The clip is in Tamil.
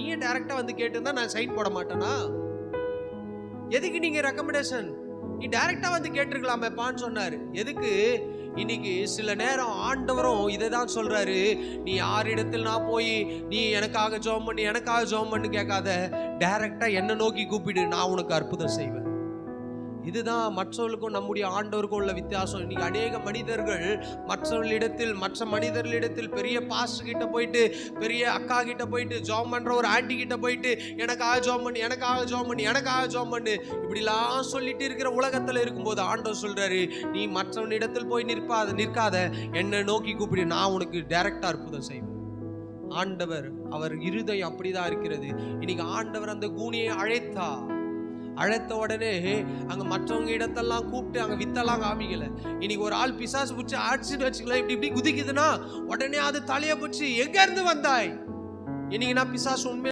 நீயே டைரக்டா வந்து கேட்டிருந்தா நான் சைன் போட மாட்டேனா? எதுக்கு நீங்க ரெக்கமெண்டேஷன்? நீ டைரக்டா வந்து கேட்டிருக்கலாமேப்பான்னு சொன்னாரு. எதுக்கு? இன்னைக்கு சில நேரம் ஆண்டவரும் இதை தான் சொல்றாரு, நீ யாரிடத்தில் நான் போய் நீ எனக்காக ஜெபம் பண்ணு எனக்காக ஜெபம் பண்ணு கேட்காத, டைரக்டா என்ன நோக்கி கூப்பிடு, நான் உனக்கு அற்புதம் செய்வேன். இதுதான் மற்றவர்களுக்கும் நம்முடைய ஆண்டவருக்கும் உள்ள வித்தியாசம். இன்னைக்கு அநேக மனிதர்கள் மற்றவர்களிடத்தில், மற்ற மனிதர்களிடத்தில், பெரிய பாஸ்டர் கிட்ட போயிட்டு, பெரிய அக்கா கிட்ட போயிட்டு, ஜெபம் பண்ற ஒரு ஆண்டி கிட்ட போயிட்டு, எனக்காக ஜெபம் பண்ணு எனக்காக ஜெபம் பண்ணு எனக்காக ஜெபம் பண்ணு இப்படிலாம் சொல்லிட்டு இருக்கிற உலகத்துல இருக்கும்போது ஆண்டவர் சொல்றாரு, நீ மற்றவனிடத்தில் போய் நிற்காத, என்னை நோக்கி கூப்பிடு, நான் உனக்கு டைரக்டா அற்புதம் செய்வேன். ஆண்டவர் அவர் இருதயம் அப்படிதான் இருக்கிறது. இன்னைக்கு ஆண்டவர் அந்த கூனியை அழைத்த உடனே அங்க மற்றவங்க இடத்தெல்லாம் கூப்பிட்டு அங்க வித்தெல்லாம் காமிக்கல. இன்னைக்கு ஒரு ஆள் பிசாசு பிடிச்சி ஆட்சின்னு வச்சுக்கலாம், இப்படி குதிக்குதுன்னா உடனே அது தலைய பிடிச்சி எங்க இருந்து வந்தாய்? இன்னைக்கு நான் பிசாசு உண்மை